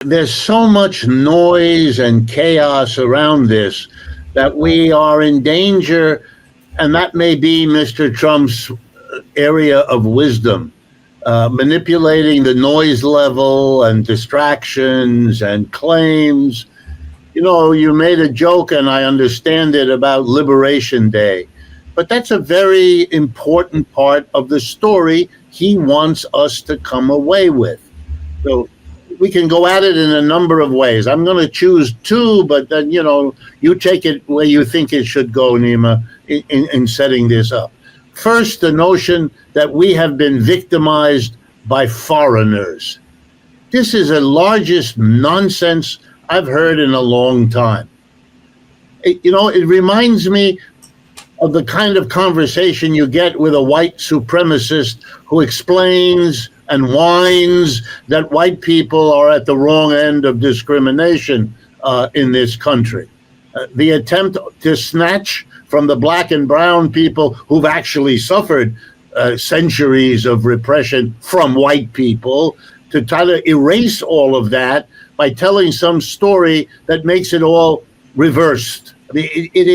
There's so much noise and chaos around this that we are in danger, and that may be Mr. Trump's area of wisdom, manipulating the noise level and distractions and claims. You know, you made a joke, and I understand it, about Liberation Day, but that's a very important part of the story he wants us to come away with. So we can go at it in a number of ways. I'm going to choose two, but then, you take it where you think it should go, Nima, in setting this up. First, the notion that we have been victimized by foreigners. This is the largest nonsense I've heard in a long time. It reminds me of the kind of conversation you get with a white supremacist who explains and whines that white people are at the wrong end of discrimination in this country. The attempt to snatch from the black and brown people who've actually suffered centuries of repression from white people, to try to erase all of that by telling some story that makes it all reversed. I mean, it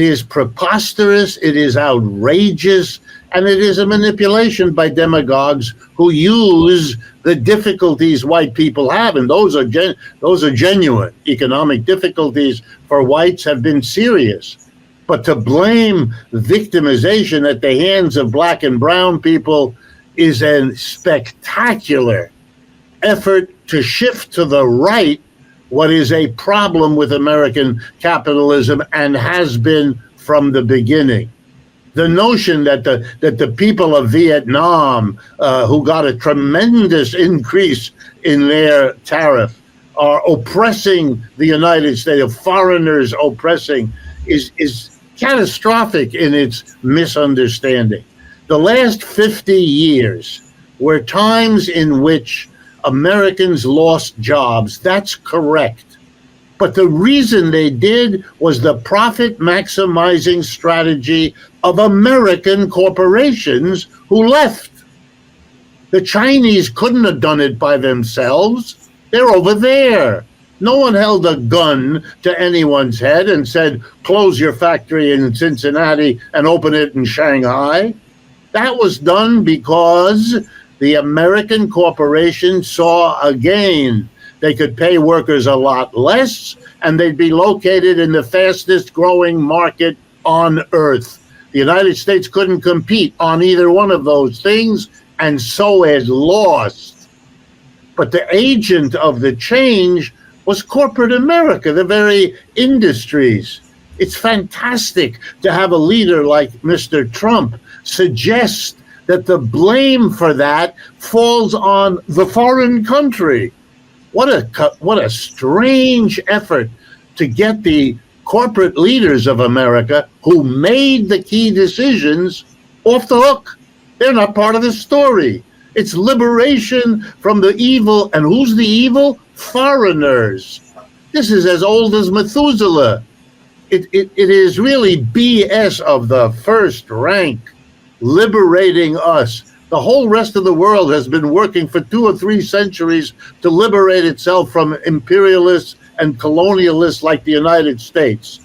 is preposterous, it is outrageous, and it is a manipulation by demagogues who use the difficulties white people have, and those are genuine. Economic difficulties for whites have been serious. But to blame victimization at the hands of black and brown people is a spectacular effort to shift to the right what is a problem with American capitalism and has been from the beginning. The notion that the people of Vietnam, who got a tremendous increase in their tariff, are oppressing the United States, of foreigners oppressing, is catastrophic in its misunderstanding. The last 50 years were times in which Americans lost jobs. That's correct. But the reason they did was the profit maximizing strategy of American corporations who left. The Chinese couldn't have done it by themselves. They're over there. No one held a gun to anyone's head and said, close your factory in Cincinnati and open it in Shanghai. That was done because the American corporation saw a gain. They could pay workers a lot less, and they'd be located in the fastest growing market on earth. The United States couldn't compete on either one of those things, and so it lost. But the agent of the change was corporate America, the very industries. It's fantastic to have a leader like Mr. Trump suggest that the blame for that falls on the foreign country. What a strange effort to get the corporate leaders of America, who made the key decisions, off the hook. They're not part of the story. It's liberation from the evil. And who's the evil? Foreigners. This is as old as Methuselah. It is really BS of the first rank, liberating us. The whole rest of the world has been working for 2 or 3 centuries to liberate itself from imperialists and colonialists like the United States.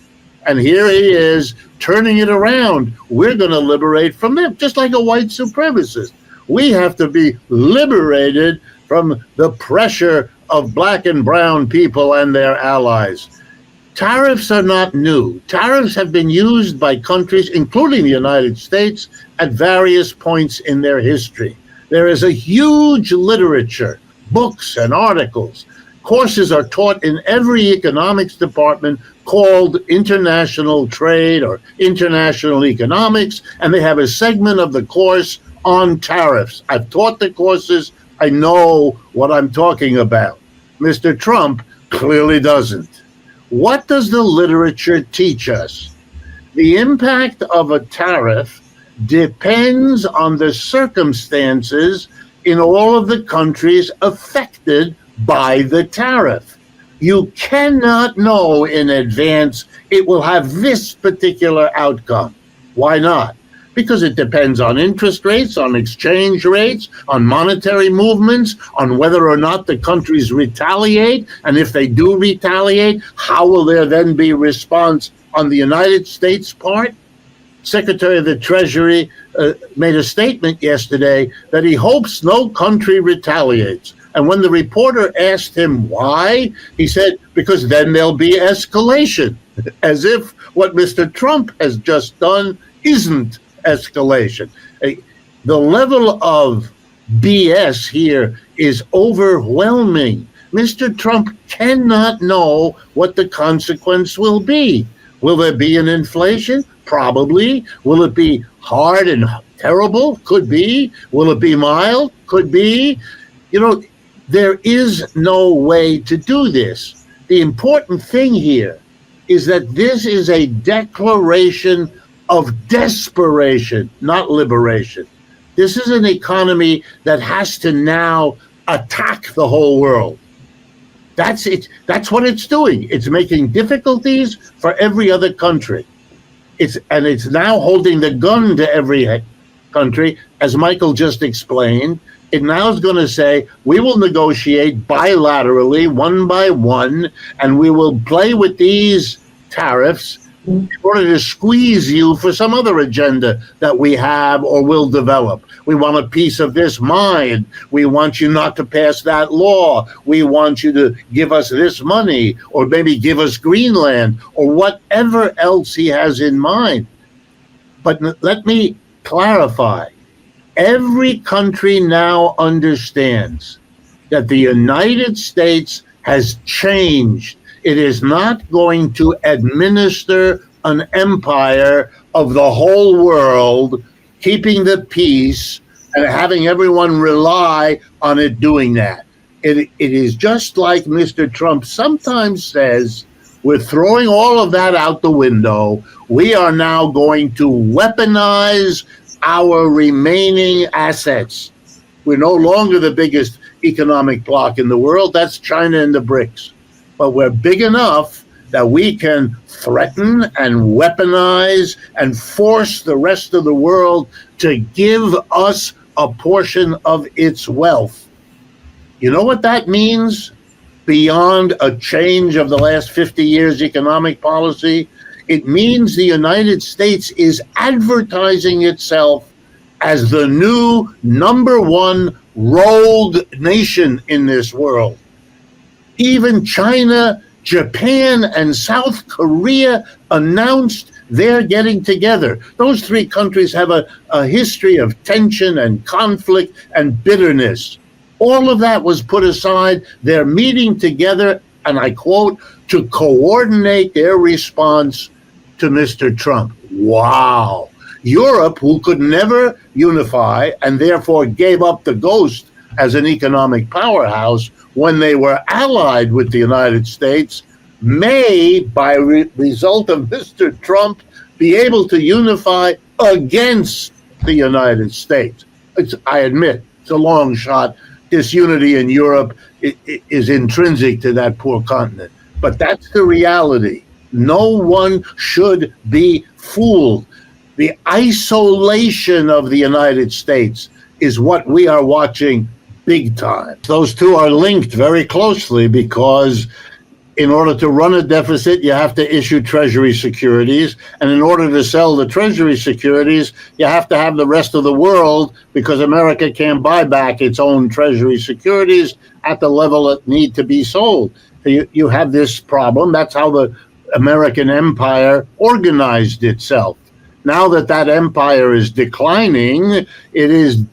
And here he is turning it around. We're going to liberate from them, just like a white supremacist. We have to be liberated from the pressure of black and brown people and their allies. Tariffs are not new. Tariffs have been used by countries, including the United States, at various points in their history. There is a huge literature, books and articles. Courses are taught in every economics department called international trade or international economics, and they have a segment of the course on tariffs. I've taught the courses. I know what I'm talking about. Mr. Trump clearly doesn't. What does the literature teach us? The impact of a tariff depends on the circumstances in all of the countries affected by the tariff. You cannot know in advance it will have this particular outcome. Why not? because it depends on interest rates, on exchange rates, on monetary movements, on whether or not the countries retaliate. And if they do retaliate, how will there then be response on the United States part? Secretary of the Treasury made a statement yesterday that he hopes no country retaliates. And when the reporter asked him why, he said, because then there'll be escalation, as if what Mr. Trump has just done isn't escalation. The level of BS here is overwhelming. Mr. Trump cannot know what the consequence will be. Will there be an inflation? Probably. Will it be hard and terrible? Could be. Will it be mild? Could be. There is no way to do this. The important thing here is that this is a declaration of desperation, not liberation. This is an economy that has to now attack the whole world. That's it. That's what it's doing. It's making difficulties for every other country. It's now holding the gun to every country, as Michael just explained. It now is going to say, we will negotiate bilaterally, one by one, and we will play with these tariffs in order to squeeze you for some other agenda that we have or will develop. We want a piece of this mine. We want you not to pass that law. We want you to give us this money, or maybe give us Greenland, or whatever else he has in mind. But let me clarify. Every country now understands that the United States has changed. It is not going to administer an empire of the whole world, keeping the peace and having everyone rely on it doing that. It is just like Mr. Trump sometimes says, we're throwing all of that out the window. We are now going to weaponize our remaining assets. We're no longer the biggest economic bloc in the world. That's China and the BRICS. But we're big enough that we can threaten and weaponize and force the rest of the world to give us a portion of its wealth. You know what that means? Beyond a change of the last 50 years economic policy, it means the United States is advertising itself as the new #1 rogue nation in this world. Even China, Japan, and South Korea announced they're getting together. Those three countries have a history of tension and conflict and bitterness. All of that was put aside. They're meeting together, and I quote, to coordinate their response to Mr. Trump. Wow. Europe, who could never unify and therefore gave up the ghost as an economic powerhouse when they were allied with the United States, may, by result of Mr. Trump, be able to unify against the United States. I admit, it's a long shot. Disunity in Europe is intrinsic to that poor continent. But that's the reality. No one should be fooled. The isolation of the United States is what we are watching big time. Those two are linked very closely because in order to run a deficit, you have to issue Treasury securities. And in order to sell the Treasury securities, you have to have the rest of the world, because America can't buy back its own Treasury securities at the level that need to be sold. You have this problem. That's how the American empire organized itself. Now that that empire is declining, it is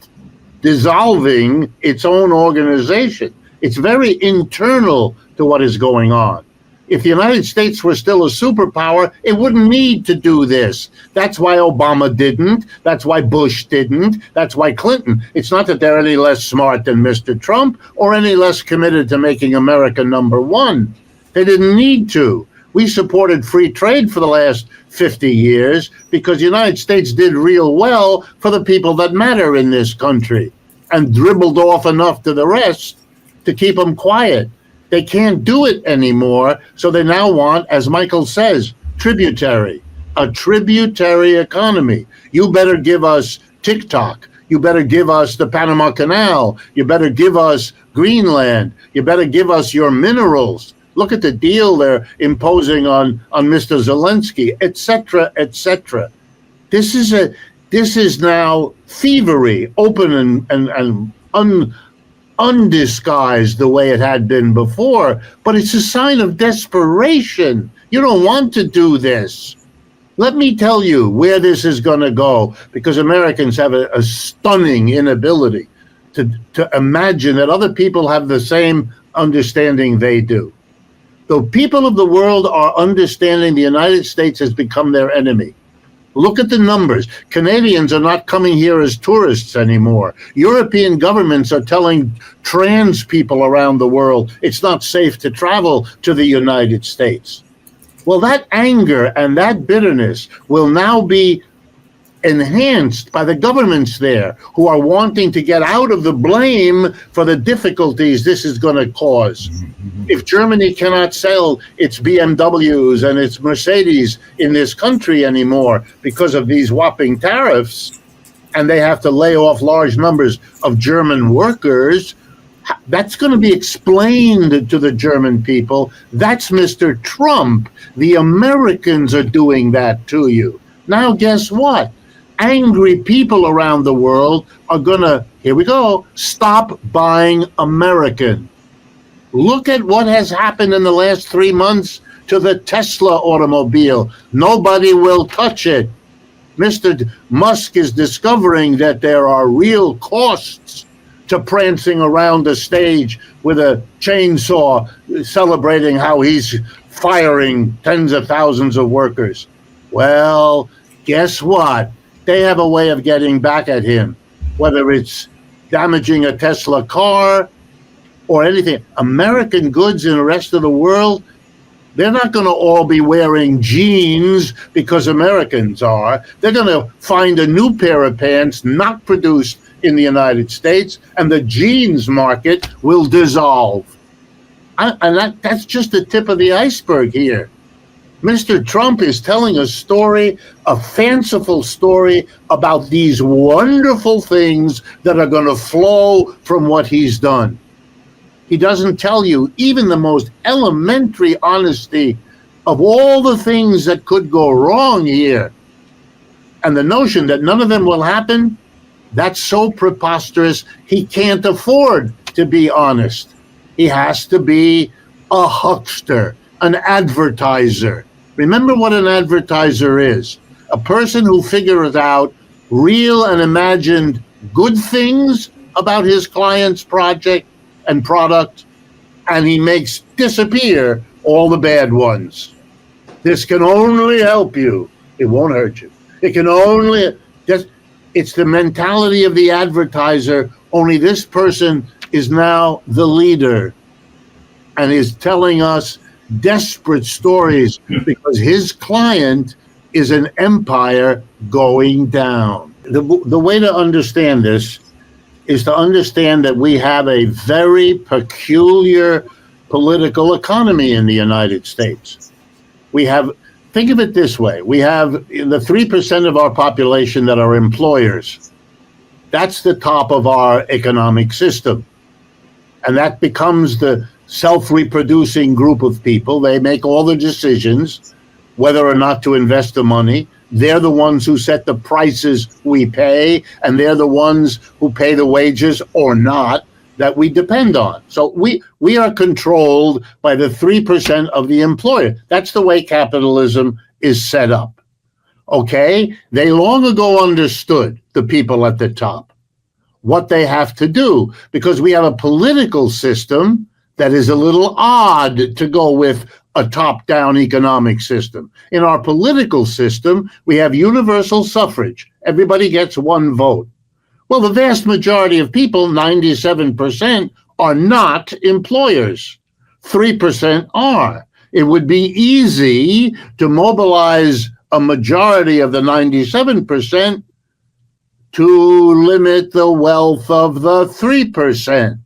dissolving its own organization. It's very internal to what is going on. If the United States were still a superpower, it wouldn't need to do this. That's why Obama didn't. That's why Bush didn't. That's why Clinton. It's not that they're any less smart than Mr. Trump or any less committed to making America #1. They didn't need to. We supported free trade for the last 50 years because the United States did real well for the people that matter in this country and dribbled off enough to the rest to keep them quiet. They can't do it anymore, so they now want, as Michael says, tributary, a tributary economy. You better give us TikTok. You better give us the Panama Canal. You better give us Greenland. You better give us your minerals. Look at the deal they're imposing on Mr. Zelensky, et cetera, et cetera. This is now thievery, open and undisguised the way it had been before, but it's a sign of desperation. You don't want to do this. Let me tell you where this is going to go, because Americans have a stunning inability to imagine that other people have the same understanding they do. The people of the world are understanding the United States has become their enemy. Look at the numbers. Canadians are not coming here as tourists anymore. European governments are telling trans people around the world it's not safe to travel to the United States. Well, that anger and that bitterness will now be enhanced by the governments there, who are wanting to get out of the blame for the difficulties this is going to cause. If Germany cannot sell its BMWs and its Mercedes in this country anymore because of these whopping tariffs, and they have to lay off large numbers of German workers, that's going to be explained to the German people. That's Mr. Trump. The Americans are doing that to you. Now, guess what? Angry people around the world are going to, here we go, stop buying American. Look at what has happened in the last 3 months to the Tesla automobile. Nobody will touch it. Mr. Musk is discovering that there are real costs to prancing around the stage with a chainsaw, celebrating how he's firing tens of thousands of workers. Well, guess what? They have a way of getting back at him, whether it's damaging a Tesla car or anything. American goods in the rest of the world, they're not going to all be wearing jeans because Americans are. They're going to find a new pair of pants not produced in the United States, and the jeans market will dissolve. And that's just the tip of the iceberg here. Mr. Trump is telling a story, a fanciful story about these wonderful things that are going to flow from what he's done. He doesn't tell you even the most elementary honesty of all the things that could go wrong here. And the notion that none of them will happen, that's so preposterous, he can't afford to be honest. He has to be a huckster, an advertiser. Remember what an advertiser is. A person who figures out real and imagined good things about his client's project and product, and he makes disappear all the bad ones. This can only help you. It won't hurt you. It can only, it's the mentality of the advertiser, only this person is now the leader and is telling us desperate stories because his client is an empire going down. The way to understand this is to understand that we have a very peculiar political economy in the United States. We have, think of it this way, we have the 3% of our population that are employers. That's the top of our economic system. And that becomes the self-reproducing group of people. They make all the decisions, whether or not to invest the money. They're the ones who set the prices we pay, and they're the ones who pay the wages or not that we depend on. So we are controlled by the 3% of the employer. That's the way capitalism is set up. Okay? They long ago understood, the people at the top, what they have to do, because we have a political system that is a little odd to go with a top-down economic system. In our political system, we have universal suffrage. Everybody gets one vote. Well, the vast majority of people, 97%, are not employers. 3% are. It would be easy to mobilize a majority of the 97% to limit the wealth of the 3%.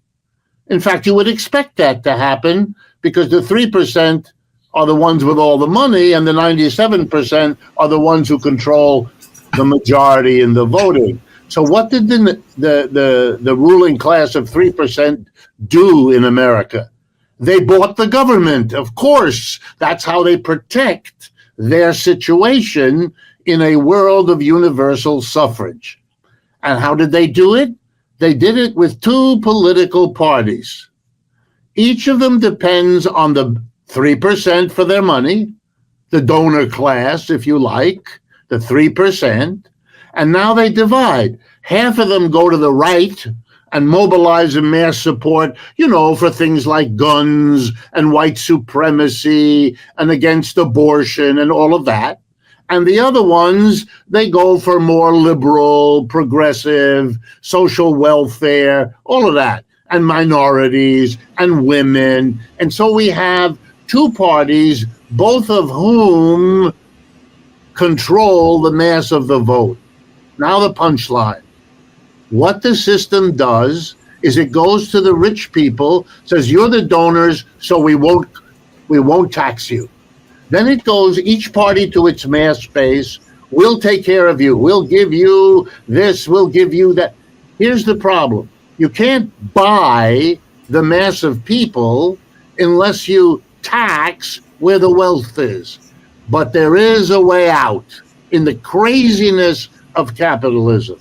In fact, you would expect that to happen because the 3% are the ones with all the money, and the 97% are the ones who control the majority in the voting. So what did the ruling class of 3% do in America? They bought the government. Of course, that's how they protect their situation in a world of universal suffrage. And how did they do it? They did it with two political parties. Each of them depends on the 3% for their money, the donor class, if you like, the 3%. And now they divide. Half of them go to the right and mobilize in mass support, for things like guns and white supremacy and against abortion and all of that. And the other ones, they go for more liberal, progressive, social welfare, all of that, and minorities and women. And so we have two parties, both of whom control the mass of the vote. Now the punchline. What the system does is it goes to the rich people, says, you're the donors, so we won't tax you. Then it goes each party to its mass base. We'll take care of you. We'll give you this. We'll give you that. Here's the problem. You can't buy the mass of people unless you tax where the wealth is. But there is a way out in the craziness of capitalism.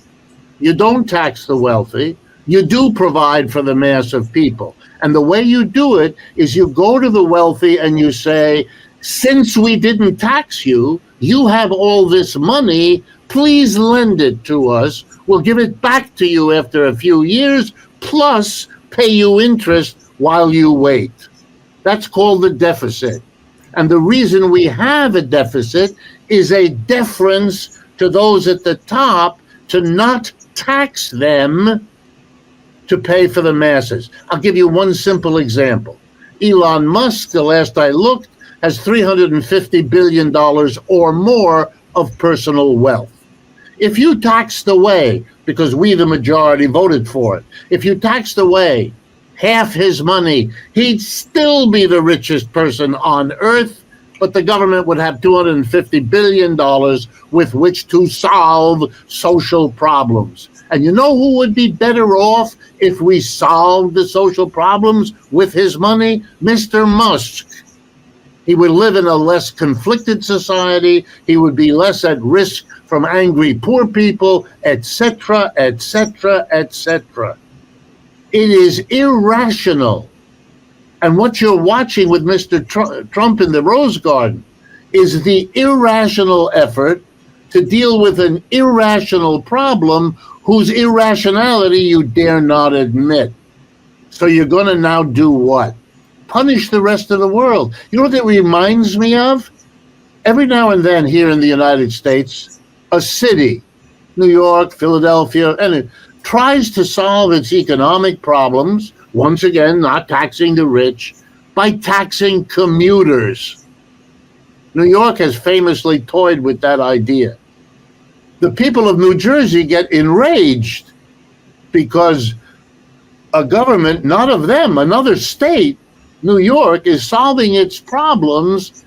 You don't tax the wealthy. You do provide for the mass of people. And the way you do it is you go to the wealthy and you say, since we didn't tax you, you have all this money, please lend it to us. We'll give it back to you after a few years, plus pay you interest while you wait. That's called the deficit. And the reason we have a deficit is a deference to those at the top to not tax them to pay for the masses. I'll give you one simple example. Elon Musk, the last I looked, has $350 billion or more of personal wealth. If you taxed away, because we, the majority, voted for it, if you taxed away half his money, he'd still be the richest person on earth, but the government would have $250 billion with which to solve social problems. And you know who would be better off if we solved the social problems with his money? Mr. Musk. He would live in a less conflicted society. He would be less at risk from angry poor people, etc., etc., etc. It is irrational. And what you're watching with Mr. Trump in the Rose Garden is the irrational effort to deal with an irrational problem whose irrationality you dare not admit. So you're going to now do what? Punish the rest of the world. You know what that reminds me of? Every now and then here in the United States, a city, New York, Philadelphia, and it tries to solve its economic problems, once again, not taxing the rich, by taxing commuters. New York has famously toyed with that idea. The people of New Jersey get enraged because a government, not of them, another state, New York, is solving its problems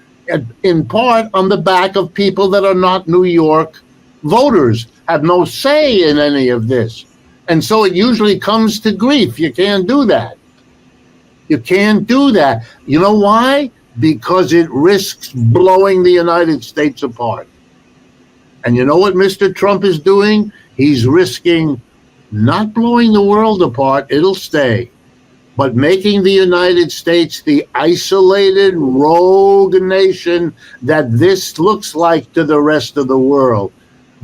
in part on the back of people that are not New York voters, have no say in any of this. And so it usually comes to grief. You can't do that. You can't do that. You know why? Because it risks blowing the United States apart. And you know what Mr. Trump is doing? He's risking not blowing the world apart, it'll stay, but making the United States the isolated, rogue nation that this looks like to the rest of the world.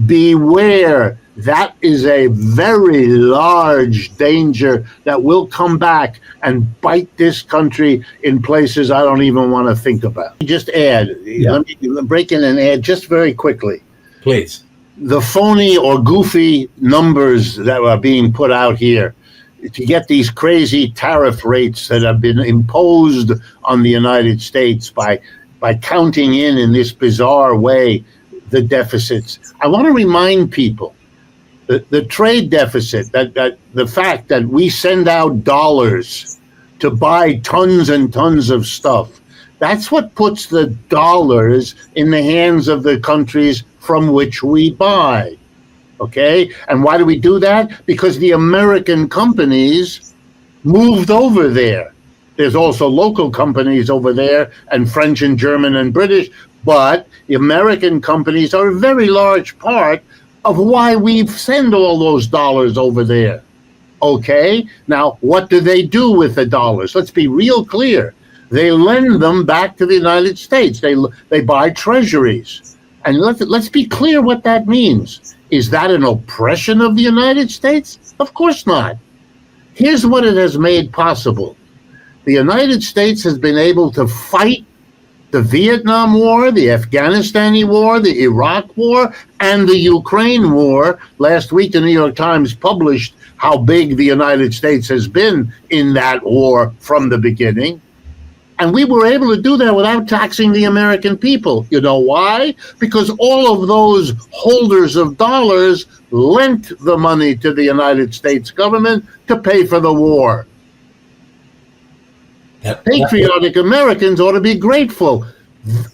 Beware, that is a very large danger that will come back and bite this country in places I don't even want to think about. Just add, let me break in and add just very quickly. Please. The phony or goofy numbers that are being put out here to get these crazy tariff rates that have been imposed on the United States by counting in this bizarre way the deficits. I want to remind people that the trade deficit, that the fact that we send out dollars to buy tons and tons of stuff, That's what puts the dollars in the hands of the countries from which we buy. Okay? And why do we do that? Because the American companies moved over there. There's also local companies over there, and French and German and British, but the American companies are a very large part of why we send all those dollars over there. Okay? Now, what do they do with the dollars? Let's be real clear. They lend them back to the United States. They buy treasuries. And let's be clear what that means. Is that an oppression of the United States? Of course not. Here's what it has made possible. The United States has been able to fight the Vietnam War, the Afghanistan war, the Iraq war, and the Ukraine war. Last week, the New York Times published how big the United States has been in that war from the beginning. And we were able to do that without taxing the American people. You know why? Because all of those holders of dollars lent the money to the United States government to pay for the war. Patriotic Americans ought to be grateful.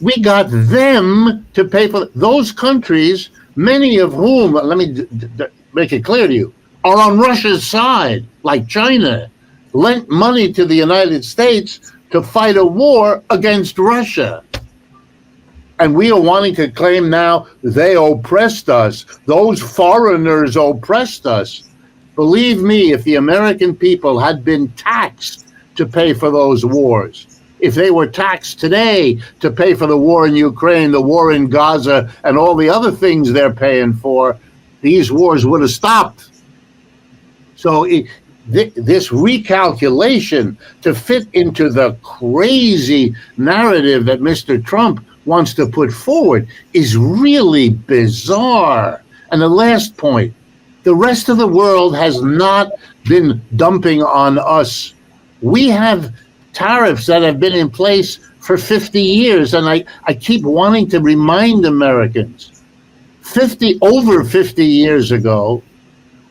We got them to pay for those countries, many of whom, let me make it clear to you, are on Russia's side, like China, lent money to the United States to fight a war against Russia. And we are wanting to claim now they oppressed us. Those foreigners oppressed us. Believe me, if the American people had been taxed to pay for those wars, if they were taxed today to pay for the war in Ukraine, the war in Gaza, and all the other things they're paying for, these wars would have stopped. So this recalculation to fit into the crazy narrative that Mr. Trump wants to put forward is really bizarre. And the last point, the rest of the world has not been dumping on us. We have tariffs that have been in place for 50 years, and I keep wanting to remind Americans, over 50 years ago,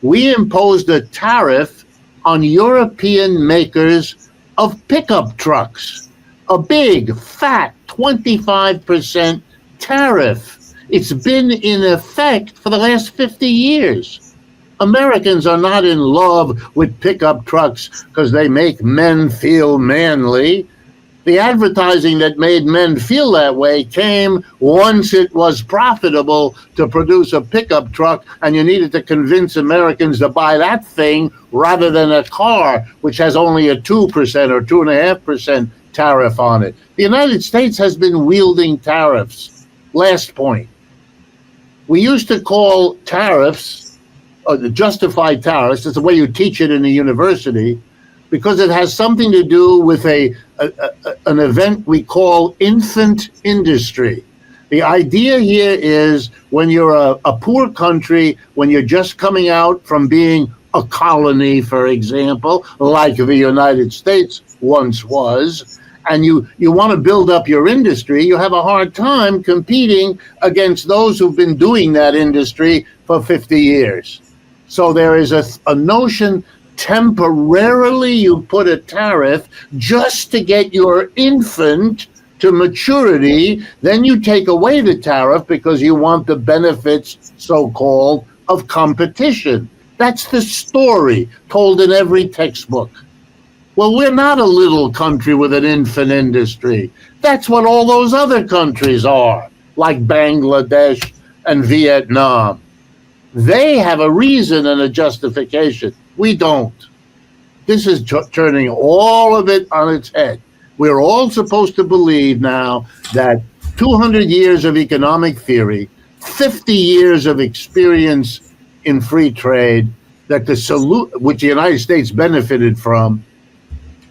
we imposed a tariff on European makers of pickup trucks, a big, fat 25% tariff. It's been in effect for the last 50 years. Americans are not in love with pickup trucks because they make men feel manly. The advertising that made men feel that way came once it was profitable to produce a pickup truck, and you needed to convince Americans to buy that thing rather than a car, which has only a 2% or 2.5% tariff on it. The United States has been wielding tariffs. Last point. We used to call tariffs, or the justified tariffs, it's the way you teach it in the university, because it has something to do with an event we call infant industry. The idea here is when you're a poor country, when you're just coming out from being a colony, for example, like the United States once was, and you want to build up your industry, you have a hard time competing against those who've been doing that industry for 50 years. So there is a notion temporarily you put a tariff just to get your infant to maturity, then you take away the tariff because you want the benefits, so-called, of competition. That's the story told in every textbook. Well, we're not a little country with an infant industry. That's what all those other countries are, like Bangladesh and Vietnam. They have a reason and a justification. We don't. This is turning all of it on its head. We're all supposed to believe now that 200 years of economic theory, 50 years of experience in free trade, that which the United States benefited from,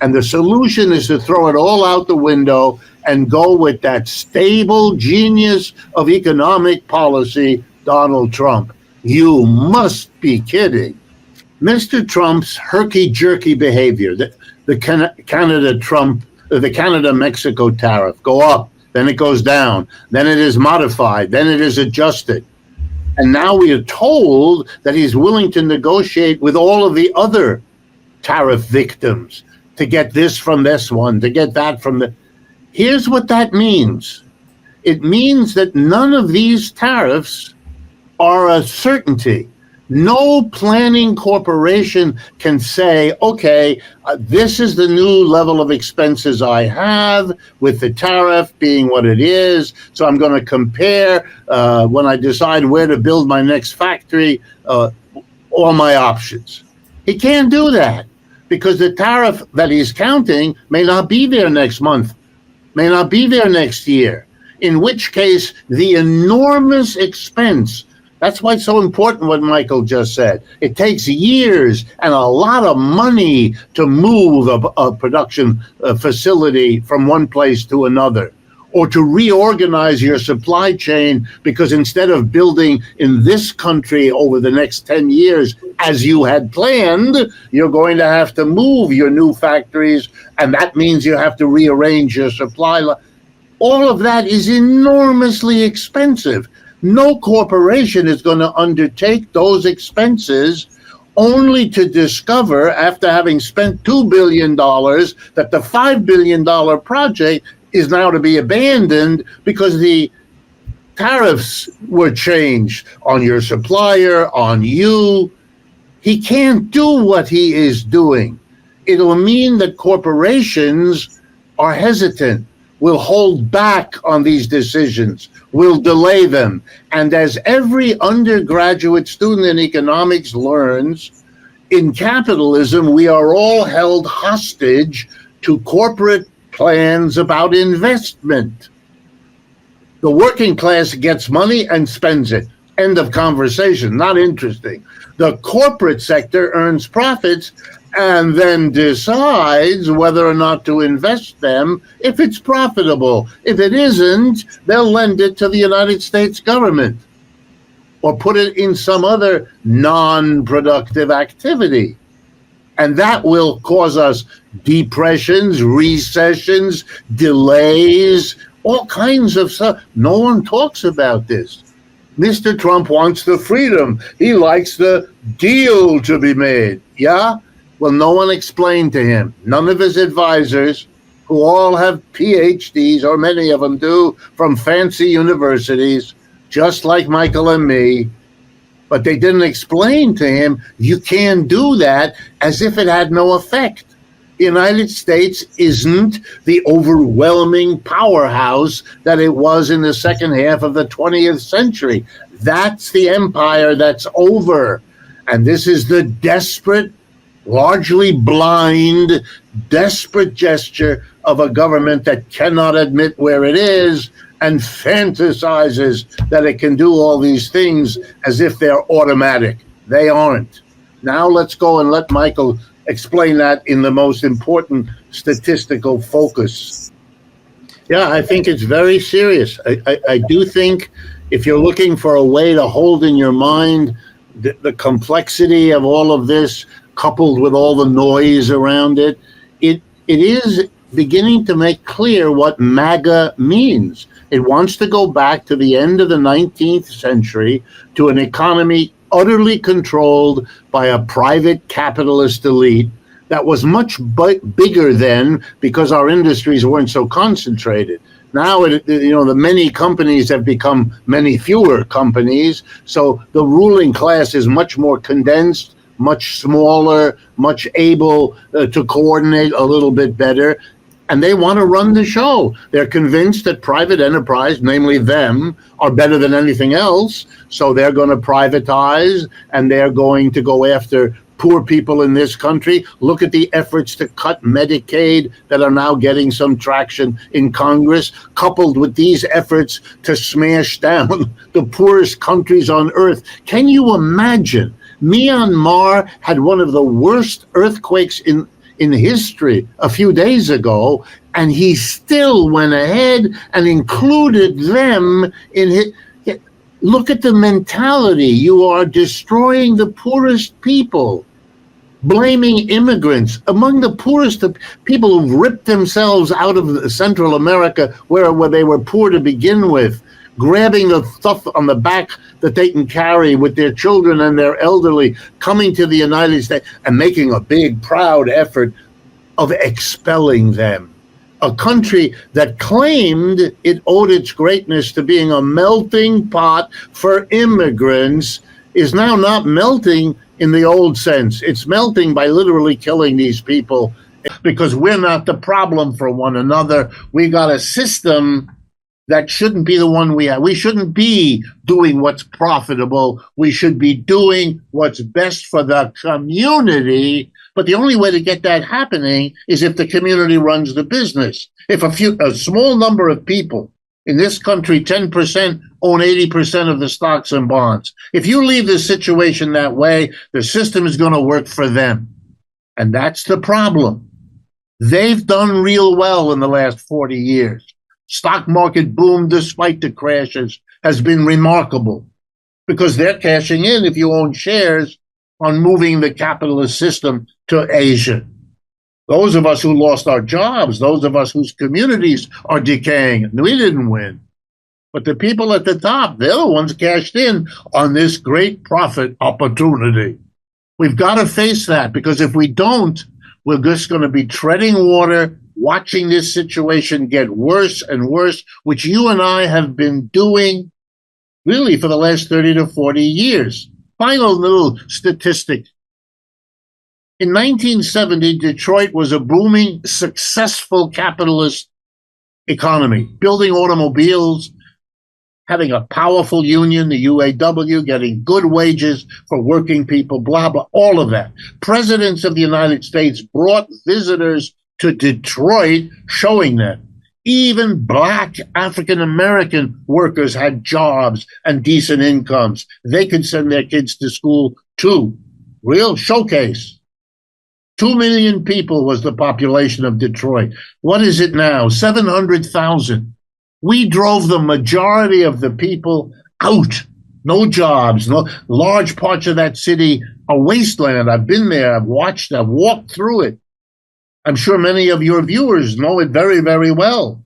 and the solution is to throw it all out the window and go with that stable genius of economic policy, Donald Trump. You must be kidding. Mr. Trump's herky-jerky behavior, the Canada-Mexico tariff, go up, then it goes down, then it is modified, then it is adjusted. And now we are told that he's willing to negotiate with all of the other tariff victims to get this from this one, to get that from the... Here's what that means. It means that none of these tariffs are a certainty. No planning corporation can say, okay, this is the new level of expenses I have with the tariff being what it is. So I'm going to compare when I decide where to build my next factory, all my options. He can't do that because the tariff that he's counting may not be there next month, may not be there next year, in which case the enormous expense. That's why it's so important what Michael just said. It takes years and a lot of money to move a production facility from one place to another, or to reorganize your supply chain, because instead of building in this country over the next 10 years as you had planned, you're going to have to move your new factories, and that means you have to rearrange your supply line. All of that is enormously expensive. No corporation is going to undertake those expenses only to discover, after having spent $2 billion, that the $5 billion project is now to be abandoned because the tariffs were changed on your supplier, on you. He can't do what he is doing. It'll mean that corporations are hesitant, will hold back on these decisions, will delay them. And as every undergraduate student in economics learns, in capitalism, we are all held hostage to corporate plans about investment. The working class gets money and spends it. End of conversation. Not interesting. The corporate sector earns profits and then decides whether or not to invest them if it's profitable. If it isn't, they'll lend it to the United States government or put it in some other non-productive activity. And that will cause us depressions, recessions, delays, all kinds of stuff. No one talks about this. Mr. Trump wants the freedom. He likes the deal to be made. Yeah? Well, no one explained to him. None of his advisors, who all have PhDs, or many of them do, from fancy universities, just like Michael and me, but they didn't explain to him, you can't do that, as if it had no effect. The United States isn't the overwhelming powerhouse that it was in the second half of the 20th century. That's the empire that's over. And this is the desperate, largely blind, desperate gesture of a government that cannot admit where it is and fantasizes that it can do all these things as if they're automatic. They aren't. Now let's go and let Michael explain that in the most important statistical focus. Yeah, I think it's very serious. I do think if you're looking for a way to hold in your mind the complexity of all of this, coupled with all the noise around it, it is beginning to make clear what MAGA means. It wants to go back to the end of the 19th century, to an economy utterly controlled by a private capitalist elite that was much bigger then because our industries weren't so concentrated. Now, the many companies have become many fewer companies, so the ruling class is much more condensed, much smaller, much able to coordinate a little bit better, and they want to run the show. They're convinced that private enterprise, namely them, are better than anything else, so they're going to privatize, and they're going to go after poor people in this country. Look at the efforts to cut Medicaid that are now getting some traction in Congress, coupled with these efforts to smash down the poorest countries on earth. Can you imagine? Myanmar had one of the worst earthquakes in history a few days ago, and he still went ahead and included them in his. Look at the mentality. You are destroying the poorest people, blaming immigrants. Among the poorest people who've ripped themselves out of Central America, where they were poor to begin with, grabbing the stuff on the back that they can carry with their children and their elderly, coming to the United States and making a big, proud effort of expelling them. a country that claimed it owed its greatness to being a melting pot for immigrants is now not melting in the old sense. It's melting by literally killing these people because we're not the problem for one another. We got a system that shouldn't be the one we have. We shouldn't be doing what's profitable. We should be doing what's best for the community. But the only way to get that happening is if the community runs the business. If a small number of people in this country, 10% own 80% of the stocks and bonds. If you leave the situation that way, the system is going to work for them. And that's the problem. They've done real well in the last 40 years. Stock market boom, despite the crashes, has been remarkable because they're cashing in, if you own shares, on moving the capitalist system to Asia. Those of us who lost our jobs, those of us whose communities are decaying, we didn't win. But the people at the top, they're the ones cashed in on this great profit opportunity. We've got to face that, because if we don't, we're just going to be treading water, watching this situation get worse and worse, which you and I have been doing really for the last 30 to 40 years. Final little statistic. In 1970, Detroit was a booming, successful capitalist economy, building automobiles, having a powerful union, the UAW, getting good wages for working people, blah, blah, all of that. Presidents of the United States brought visitors to Detroit, showing that even black African-American workers had jobs and decent incomes. They could send their kids to school too. Real showcase. 2 million people was the population of Detroit. What is it now? 700,000. We drove the majority of the people out. No jobs. No, large parts of that city are wasteland. I've been there. I've watched. I've walked through it. I'm sure many of your viewers know it very, very well.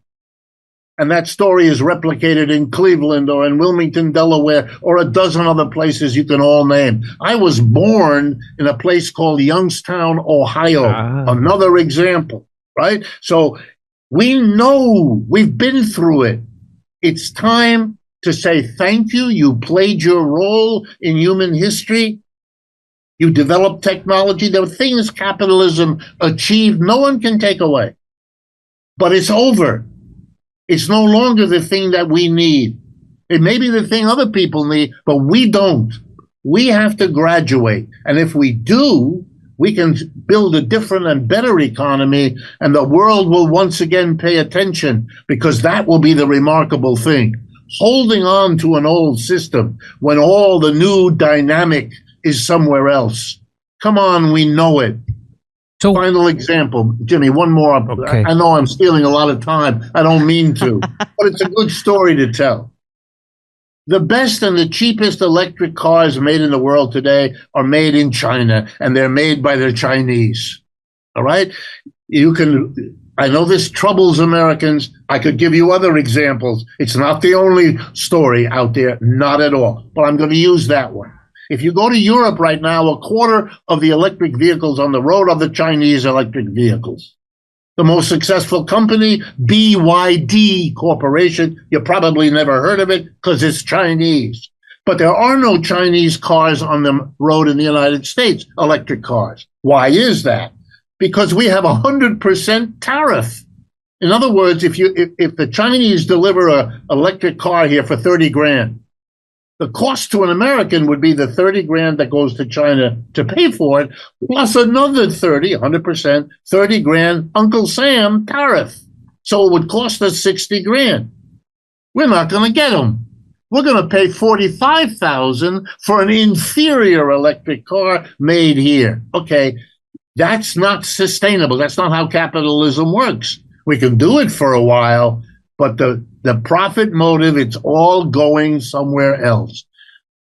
And that story is replicated in Cleveland or in Wilmington, Delaware, or a dozen other places you can all name. I was born in a place called Youngstown, Ohio. Another example, right? So we know, we've been through it. It's time to say thank you. You played your role in human history. You developed technology. There were things capitalism achieved no one can take away. But it's over. It's no longer the thing that we need. It may be the thing other people need, but we don't. We have to graduate. And if we do, we can build a different and better economy, and the world will once again pay attention, because that will be the remarkable thing. Holding on to an old system when all the new dynamic is somewhere else. Come on, we know it. So, final example, Jimmy, one more. Okay. I know I'm stealing a lot of time. I don't mean to, but it's a good story to tell. The best and the cheapest electric cars made in the world today are made in China, and they're made by the Chinese. All right? I know this troubles Americans. I could give you other examples. It's not the only story out there, not at all. But I'm going to use that one. If you go to Europe right now, a quarter of the electric vehicles on the road are the Chinese electric vehicles. The most successful company, BYD Corporation, you probably never heard of it because it's Chinese. But there are no Chinese cars on the road in the United States, electric cars. Why is that? Because we have 100% tariff. In other words, if the Chinese deliver an electric car here for 30 grand, the cost to an American would be the 30 grand that goes to China to pay for it, plus another 100%, 30 grand Uncle Sam tariff. So it would cost us 60 grand. We're not going to get them. We're going to pay $45,000 for an inferior electric car made here. Okay, that's not sustainable. That's not how capitalism works. We can do it for a while, but the profit motive, it's all going somewhere else.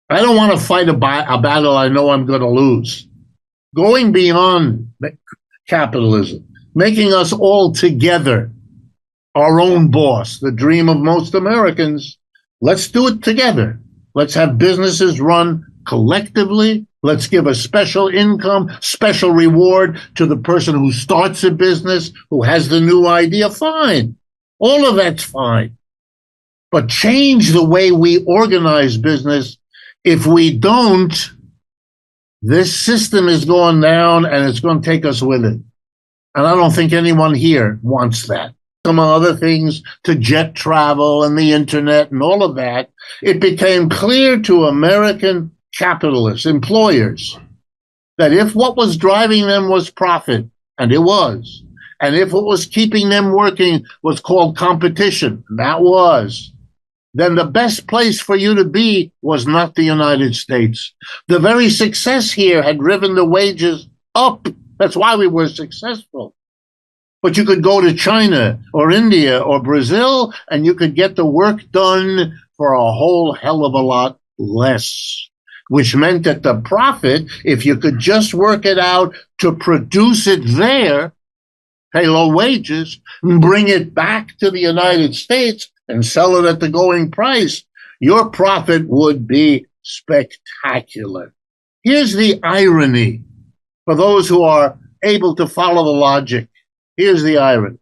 I don't want to fight a battle I know I'm going to lose. Going beyond capitalism, making us all together our own boss, the dream of most Americans. Let's do it together. Let's have businesses run collectively. Let's give a special income, special reward to the person who starts a business, who has the new idea. Fine. All of that's fine. But change the way we organize business. If we don't, this system is going down and it's going to take us with it. And I don't think anyone here wants that. Some other things to jet travel and the internet and all of that, it became clear to American capitalists, employers, that if what was driving them was profit, and it was, and if what was keeping them working was called competition, that was, then the best place for you to be was not the United States. The very success here had driven the wages up. That's why we were successful. But you could go to China or India or Brazil, and you could get the work done for a whole hell of a lot less, which meant that the profit, if you could just work it out to produce it there, pay low wages, and bring it back to the United States and sell it at the going price, your profit would be spectacular. Here's the irony for those who are able to follow the logic. Here's the irony.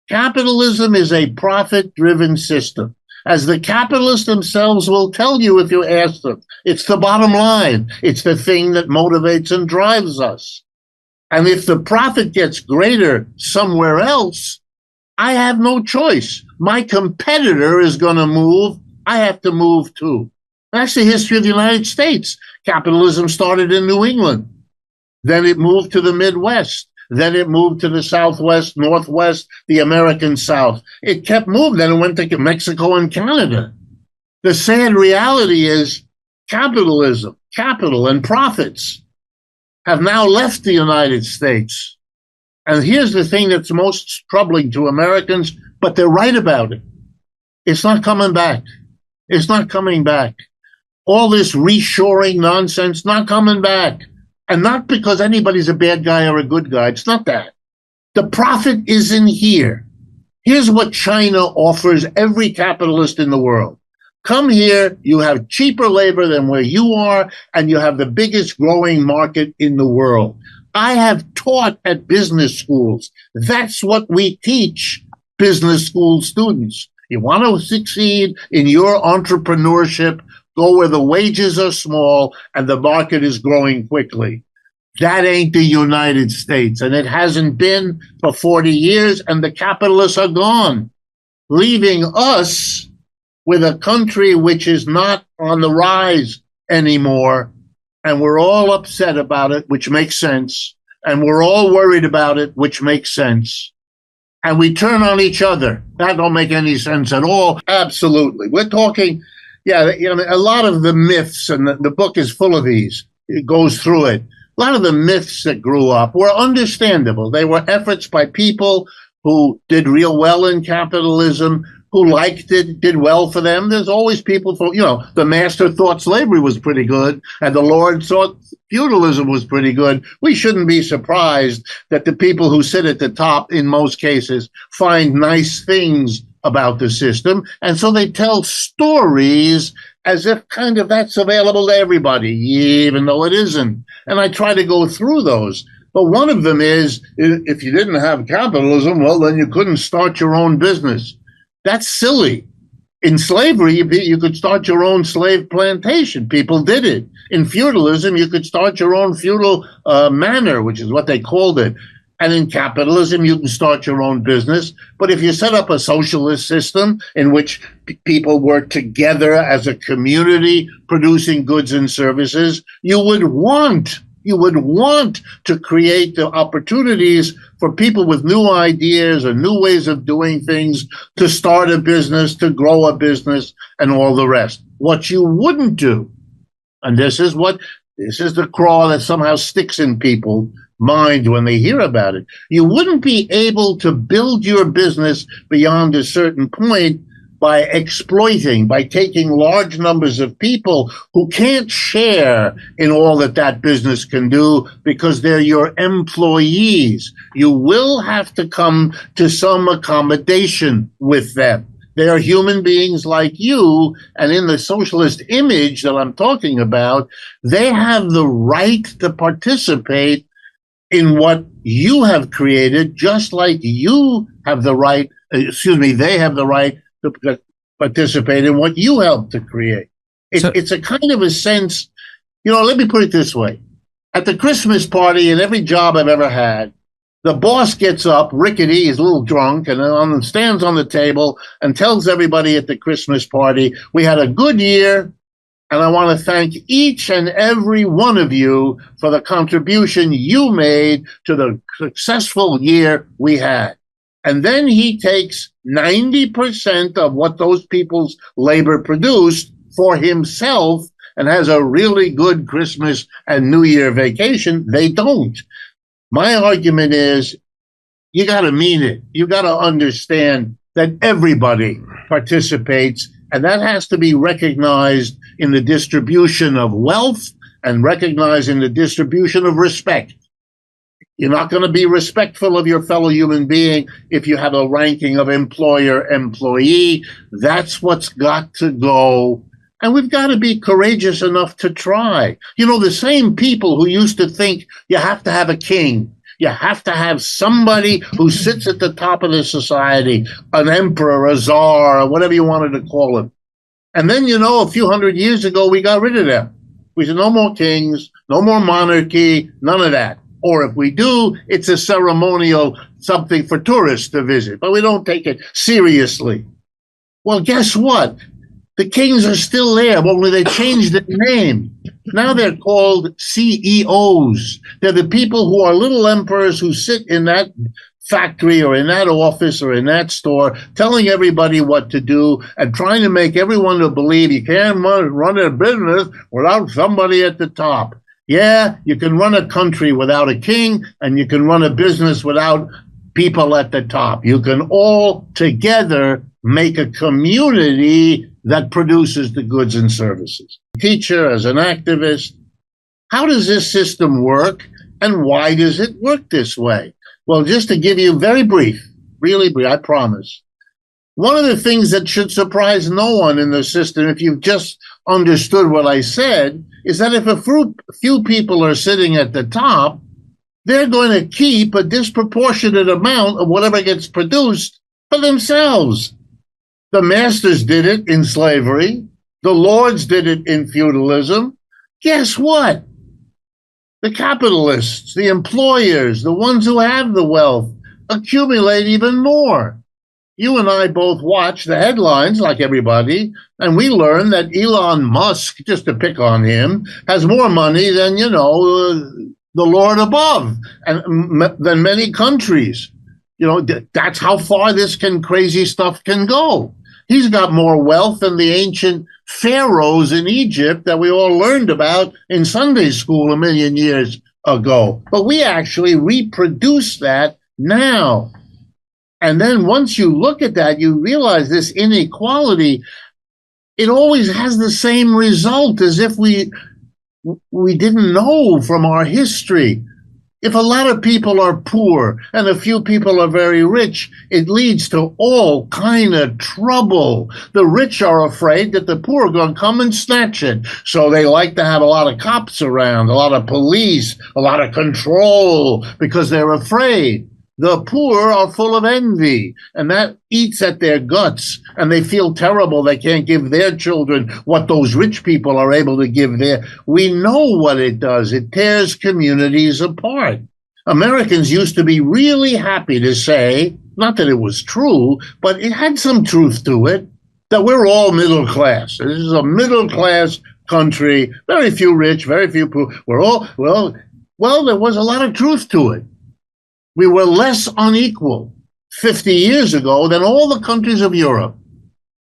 Capitalism is a profit-driven system. As the capitalists themselves will tell you if you ask them, it's the bottom line. It's the thing that motivates and drives us. And if the profit gets greater somewhere else, I have no choice. My competitor is going to move. I have to move too. That's the history of the United States. Capitalism started in New England. Then it moved to the Midwest. Then it moved to the Southwest, Northwest, the American South. It kept moving. Then it went to Mexico and Canada. The sad reality is capitalism, capital and profits have now left the United States. And here's the thing that's most troubling to Americans, but they're right about it. It's not coming back. It's not coming back. All this reshoring nonsense, not coming back. And not because anybody's a bad guy or a good guy. It's not that. The profit isn't here. Here's what China offers every capitalist in the world. Come here, you have cheaper labor than where you are, and you have the biggest growing market in the world. I have taught at business schools. That's what we teach business school students. You want to succeed in your entrepreneurship, go where the wages are small and the market is growing quickly. That ain't the United States, and it hasn't been for 40 years, and the capitalists are gone, leaving us with a country which is not on the rise anymore, and we're all upset about it, which makes sense, and we're all worried about it, which makes sense. And we turn on each other. That don't make any sense at all. Absolutely. We're talking, a lot of the myths, and the book is full of these. It goes through it. A lot of the myths that grew up were understandable. They were efforts by people who did real well in capitalism, who liked it, did well for them. There's always people the master thought slavery was pretty good, and the Lord thought feudalism was pretty good. We shouldn't be surprised that the people who sit at the top, in most cases, find nice things about the system. And so they tell stories as if kind of that's available to everybody, even though it isn't. And I try to go through those. But one of them is, if you didn't have capitalism, well, then you couldn't start your own business. That's silly. In slavery, you could start your own slave plantation. People did it. In feudalism, you could start your own feudal manor, which is what they called it. And in capitalism, you can start your own business. But if you set up a socialist system in which people work together as a community producing goods and services, you would want to create the opportunities for people with new ideas or new ways of doing things to start a business, to grow a business, and all the rest. What you wouldn't do, and this is the craw that somehow sticks in people's mind when they hear about it. You wouldn't be able to build your business beyond a certain point by exploiting, by taking large numbers of people who can't share in all that business can do because they're your employees. You will have to come to some accommodation with them. They are human beings like you, and in the socialist image that I'm talking about, they have the right to participate in what you have created, just like you have the right, they have the right to participate in what you helped to create. It's a kind of a sense, let me put it this way. At the Christmas party, in every job I've ever had, the boss gets up, rickety, he's a little drunk, and stands on the table and tells everybody at the Christmas party, we had a good year, and I want to thank each and every one of you for the contribution you made to the successful year we had. And then he takes 90% of what those people's labor produced for himself and has a really good Christmas and New Year vacation. They don't. My argument is you got to mean it. You got to understand that everybody participates, and that has to be recognized in the distribution of wealth and recognized in the distribution of respect. You're not going to be respectful of your fellow human being if you have a ranking of employer-employee. That's what's got to go. And we've got to be courageous enough to try. The same people who used to think you have to have a king, you have to have somebody who sits at the top of the society, an emperor, a czar, or whatever you wanted to call him. And then, a few hundred years ago, we got rid of them. We said, no more kings, no more monarchy, none of that. Or if we do, it's a ceremonial something for tourists to visit, but we don't take it seriously. Well, guess what? The kings are still there, only they changed their name. Now they're called CEOs. They're the people who are little emperors who sit in that factory or in that office or in that store telling everybody what to do and trying to make everyone to believe you can't run a business without somebody at the top. Yeah, you can run a country without a king, and you can run a business without people at the top. You can all together make a community that produces the goods and services. Teacher, as an activist, how does this system work, and why does it work this way? Well, just to give you very brief, really brief, I promise. One of the things that should surprise no one in the system, if you've just understood what I said, is that if a few people are sitting at the top, they're going to keep a disproportionate amount of whatever gets produced for themselves. The masters did it in slavery. The lords did it in feudalism. Guess what? The capitalists, the employers, the ones who have the wealth, accumulate even more. You and I both watch the headlines like everybody, and we learn that Elon Musk, just to pick on him, has more money than, the Lord above, and than many countries. That's how far this crazy stuff can go. He's got more wealth than the ancient pharaohs in Egypt that we all learned about in Sunday school a million years ago. But we actually reproduce that now. And then once you look at that, you realize this inequality, it always has the same result as if we didn't know from our history. If a lot of people are poor and a few people are very rich, it leads to all kind of trouble. The rich are afraid that the poor are going to come and snatch it. So they like to have a lot of cops around, a lot of police, a lot of control, because they're afraid. The poor are full of envy, and that eats at their guts, and they feel terrible they can't give their children what those rich people are able to give their. We know what it does. It tears communities apart. Americans used to be really happy to say, not that it was true, but it had some truth to it, that we're all middle class. This is a middle class country, very few rich, very few poor. We're all, well, there was a lot of truth to it. We were less unequal 50 years ago than all the countries of Europe.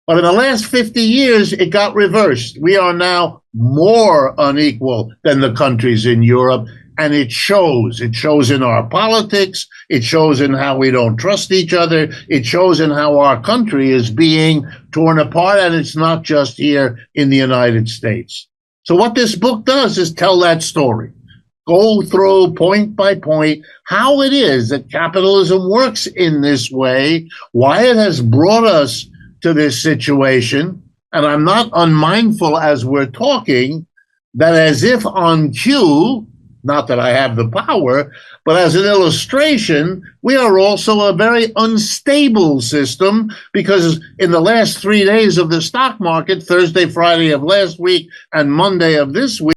But in the last 50 years, it got reversed. We are now more unequal than the countries in Europe, and it shows. It shows in our politics. It shows in how we don't trust each other. It shows in how our country is being torn apart, and it's not just here in the United States. So what this book does is tell that story. Go through point by point how it is that capitalism works in this way, why it has brought us to this situation, and I'm not unmindful as we're talking, that as if on cue, not that I have the power, but as an illustration, we are also a very unstable system, because in the last 3 days of the stock market, Thursday, Friday of last week, and Monday of this week,